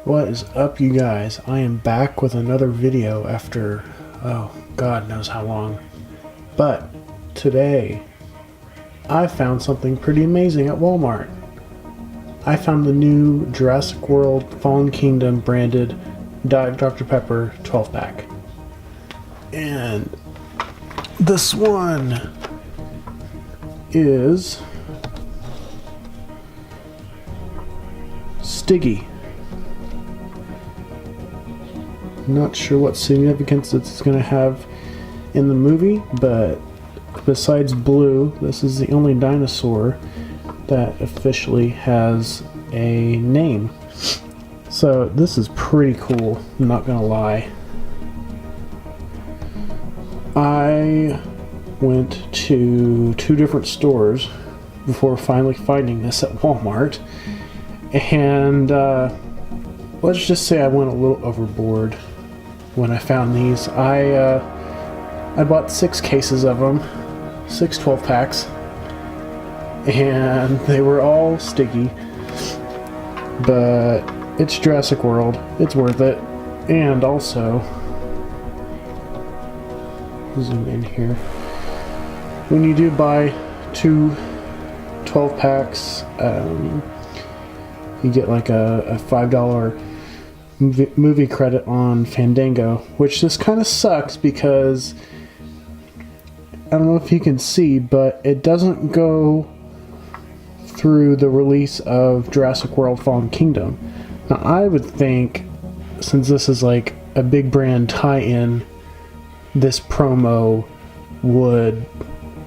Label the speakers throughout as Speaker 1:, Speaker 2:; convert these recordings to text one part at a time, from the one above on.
Speaker 1: What is up, you guys? I am back with another video after, oh, God knows how long. But today, I found something pretty amazing at Walmart. I found the new Jurassic World Fallen Kingdom branded Diet Dr. Pepper 12-pack. And this one is Stiggy. Not sure what significance it's going to have in the movie, but besides Blue, this is the only dinosaur that officially has a name. So this is pretty cool, I'm not gonna lie. I went to 2 different stores before finally finding this at Walmart, and let's just say I went a little overboard when I found these. I bought 6 cases of them, 6 12-packs, and they were all Stiggy, but it's Jurassic World, it's worth it. And also, zoom in here, when you do buy 2 12-packs, you get like a $5 movie credit on Fandango, which this kind of sucks because I don't know if you can see, but it doesn't go through the release of Jurassic World Fallen Kingdom. Now I would think, since this is like a big brand tie-in, this promo would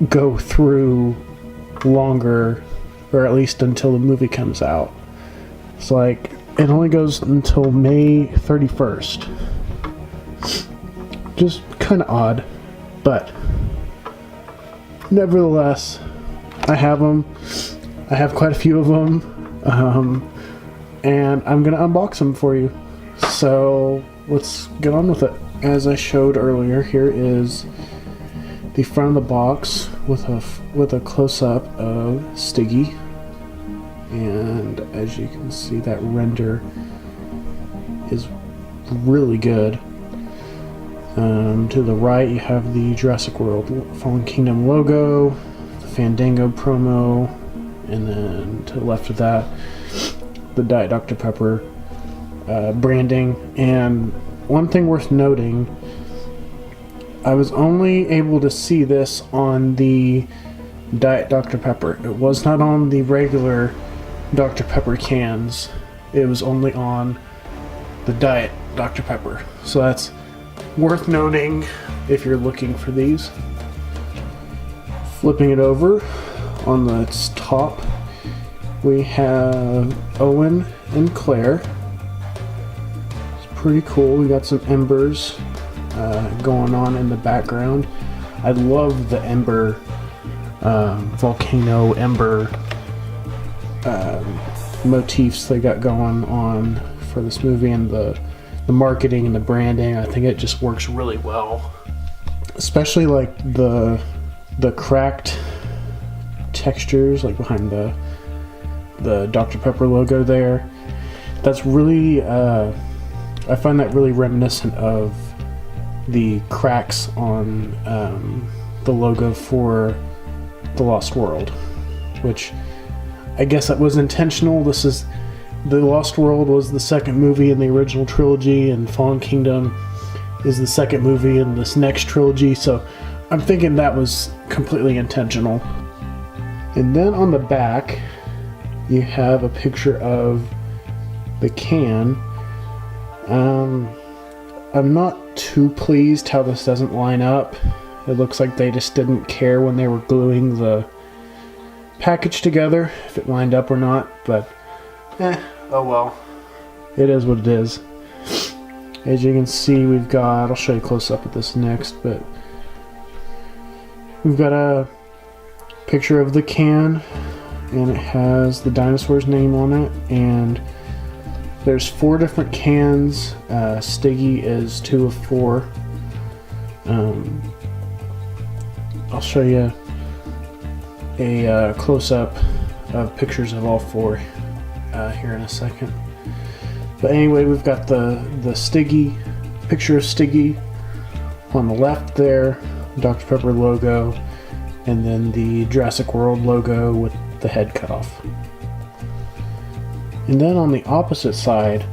Speaker 1: go through longer, or at least until the movie comes out. It's like it only goes until May 31st. Just kind of odd, but nevertheless, I have them. I have quite a few of them, and I'm gonna unbox them for you. So let's get on with it. As I showed earlier, here is the front of the box with a close-up of Stiggy. And as you can see, that render is really good. To the right, you have the Jurassic World Fallen Kingdom logo, the Fandango promo, and then to the left of that, the Diet Dr. Pepper branding. And one thing worth noting, I was only able to see this on the Diet Dr. Pepper. It was not on the regular Dr. Pepper cans. It was only on the Diet Dr. Pepper. So that's worth noting if you're looking for these. Flipping it over, on the top we have Owen and Claire. It's pretty cool. We got some embers going on in the background. I love the ember, volcano ember motifs they got going on for this movie, and the marketing and the branding. I think it just works really well, especially like the cracked textures like behind the Dr. Pepper logo there. That's really I find that really reminiscent of the cracks on the logo for The Lost World, which I guess that was intentional. This is The Lost World was the second movie in the original trilogy, and Fallen Kingdom is the second movie in this next trilogy, so I'm thinking that was completely intentional. And then on the back, you have a picture of the can. I'm not too pleased how this doesn't line up. It looks like they just didn't care when they were gluing the package together if it lined up or not, but oh well, it is what it is. As you can see, we've got, I'll show you close up at this next, but we've got a picture of the can, and it has the dinosaur's name on it, and there's 4 different cans. Stiggy is 2 of 4. I'll show you a close-up of pictures of all 4 here in a second. But anyway, we've got the Stiggy, picture of Stiggy on the left there, Dr. Pepper logo, and then the Jurassic World logo with the head cut off. And then on the opposite side,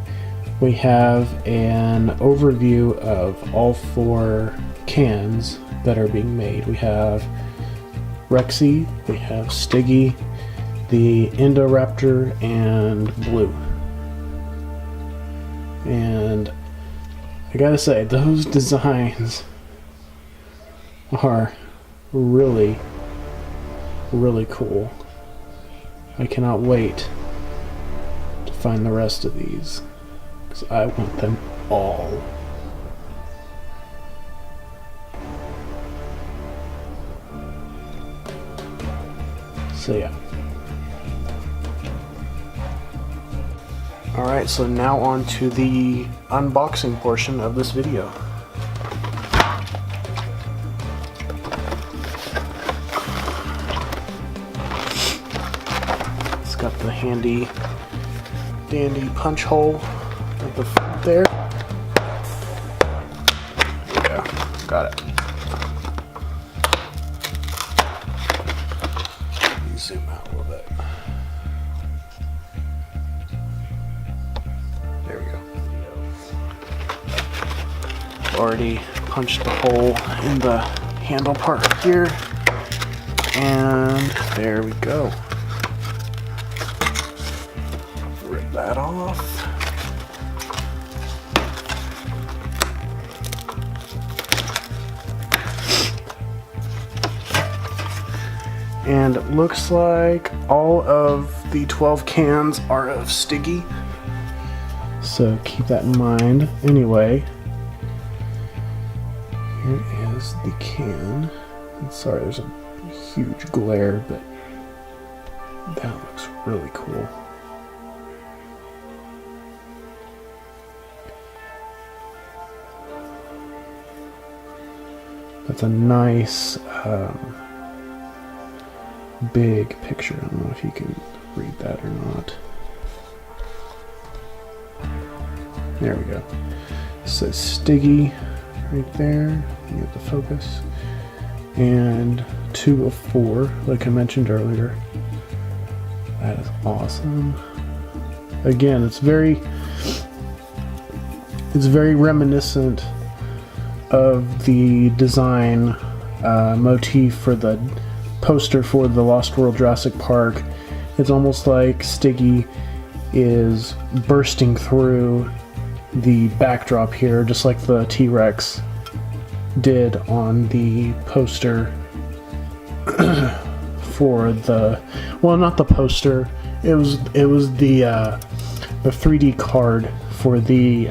Speaker 1: we have an overview of all 4 cans that are being made. We have Rexy, we have Stiggy, the Indoraptor, and Blue. And I gotta say, those designs are really, really cool. I cannot wait to find the rest of these, because I want them all. So yeah. Alright, so now on to the unboxing portion of this video. It's got the handy dandy punch hole at the front there. Yeah, got it. Zoom out a little bit. There we go. Already punched the hole in the handle part here, and there we go. Rip that off. And it looks like all of the 12 cans are of Stiggy, so keep that in mind. Anyway, here is the can. I'm sorry, there's a huge glare, but that looks really cool. That's a nice big picture. I don't know if you can read that or not. There we go. It says Stiggy right there. You get the focus. And 2 of 4, like I mentioned earlier. That is awesome. Again, it's very reminiscent of the design motif for the poster for the Lost World Jurassic Park. It's almost like Stiggy is bursting through the backdrop here, just like the T-Rex did on the poster for the, well, not the poster, it was the 3D card for the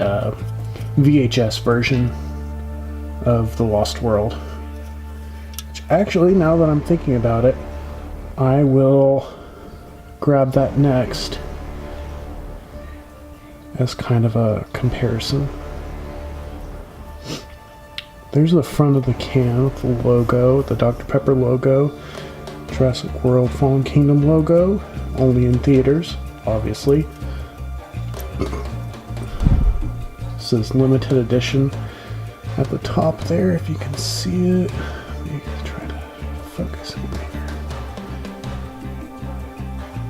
Speaker 1: VHS version of the Lost World. Actually, now that I'm thinking about it, I will grab that next as kind of a comparison. There's the front of the can with the logo, the Dr. Pepper logo, Jurassic World Fallen Kingdom logo, only in theaters, obviously. It says limited edition at the top there, if you can see it. Try to focus in there.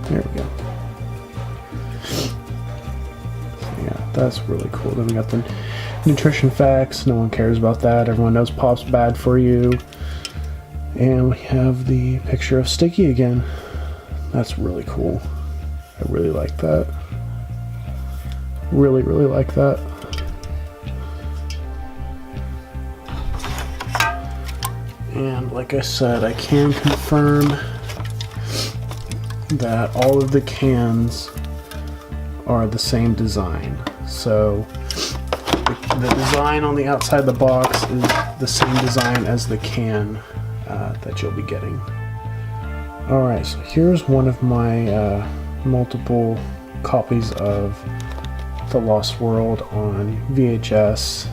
Speaker 1: There we go. So yeah, that's really cool. Then we got the nutrition facts. No one cares about that. Everyone knows pop's bad for you. And we have the picture of Stiggy again. That's really cool. I really like that. Really, really like that. And like I said, I can confirm that all of the cans are the same design. So the design on the outside of the box is the same design as the can that you'll be getting. Alright, so here's one of my multiple copies of The Lost World on VHS.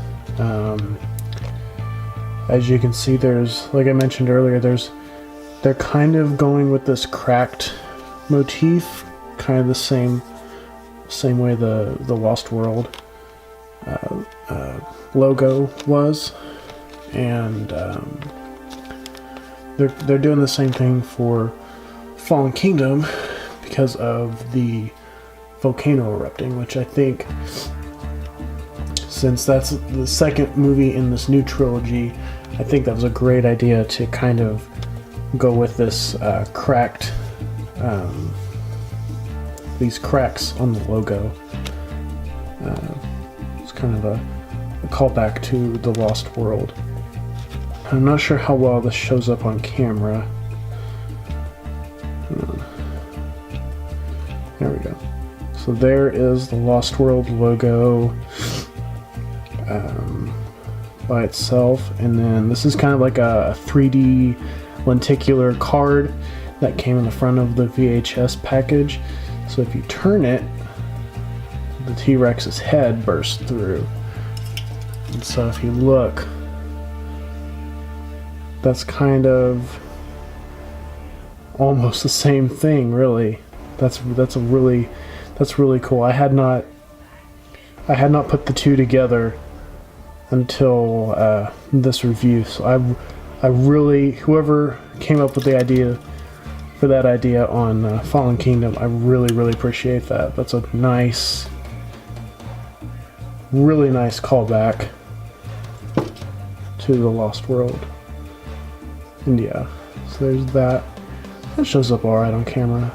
Speaker 1: As you can see, there's, like I mentioned earlier, they're kind of going with this cracked motif, kind of the same same way the Lost World logo was, and they're doing the same thing for Fallen Kingdom because of the volcano erupting, which I think, since that's the second movie in this new trilogy, I think that was a great idea to kind of go with this cracked, these cracks on the logo. It's kind of a callback to the Lost World. I'm not sure how well this shows up on camera. There we go. So there is the Lost World logo by itself, and then this is kind of like a 3D lenticular card that came in the front of the VHS package. So if you turn it, the T-Rex's head bursts through. And so if you look, that's kind of almost the same thing, really. That's really cool. I had not put the two together until this review. So I really, whoever came up with the idea for that idea on Fallen Kingdom, I really appreciate that. That's a nice, really nice callback to the Lost World. And yeah, so there's that. That shows up alright on camera.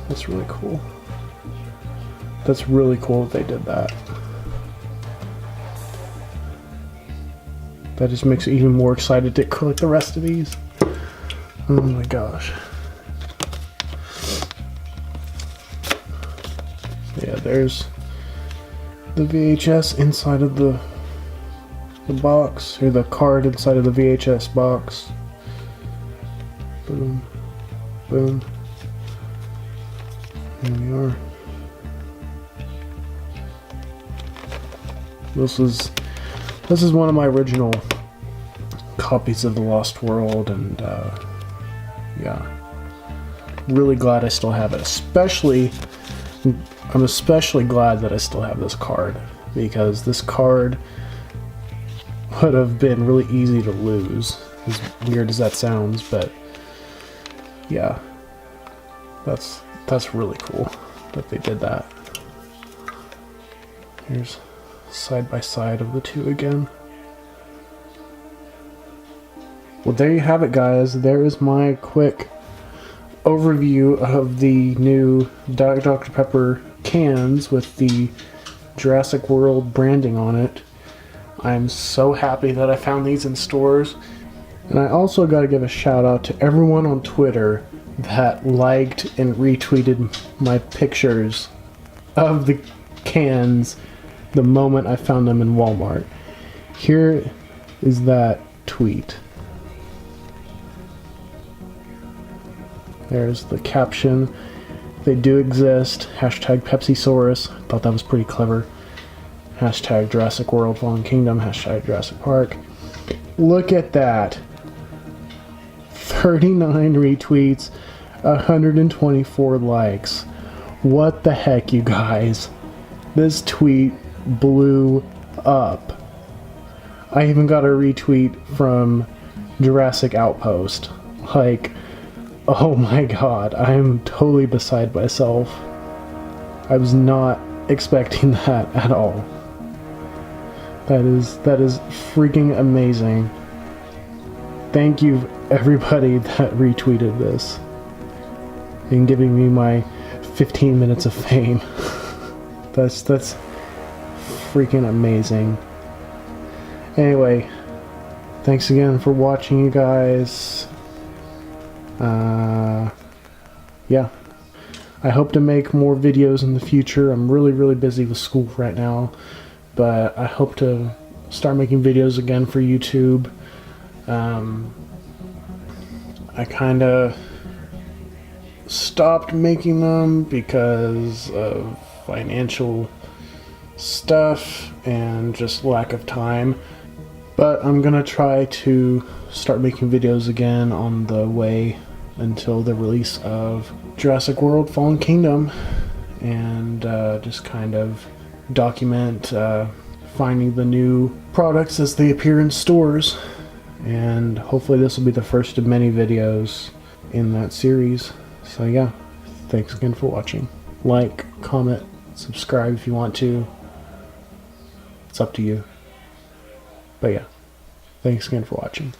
Speaker 1: That's really cool. That's really cool that they did that. That just makes me even more excited to collect the rest of these. Oh my gosh. So yeah, there's the VHS inside of the box, or the card inside of the VHS box. Boom. Boom. Here we are. This is one of my original copies of the Lost World, and yeah, really glad I still have it. I'm especially glad that I still have this card, because this card would have been really easy to lose, as weird as that sounds, but yeah, that's really cool that they did that. Here's side by side of the two again. Well, there you have it, guys. There is my quick overview of the new Diet Dr. Pepper cans with the Jurassic World branding on it. I'm so happy that I found these in stores. And I also got to give a shout out to everyone on Twitter that liked and retweeted my pictures of the cans the moment I found them in Walmart. Here is that tweet. There's the caption. They do exist. Hashtag Pepsisaurus. Thought that was pretty clever. Hashtag Jurassic World Fallen Kingdom. Hashtag Jurassic Park. Look at that. 39 retweets. 124 likes. What the heck, you guys? This tweet blew up. I even got a retweet from Jurassic Outpost. Like, oh my god, I am totally beside myself. I was not expecting that at all. That is freaking amazing. Thank you everybody that retweeted this and giving me my 15 minutes of fame. That's freaking amazing. Anyway, thanks again for watching, you guys. Yeah, I hope to make more videos in the future. I'm really busy with school right now, but I hope to start making videos again for YouTube. I kind of stopped making them because of financial stuff and just lack of time, but I'm gonna try to start making videos again on the way until the release of Jurassic World Fallen Kingdom. and just kind of document finding the new products as they appear in stores. And hopefully this will be the first of many videos in that series. So yeah, thanks again for watching. Like, comment, subscribe if you want to. It's up to you. But yeah, thanks again for watching.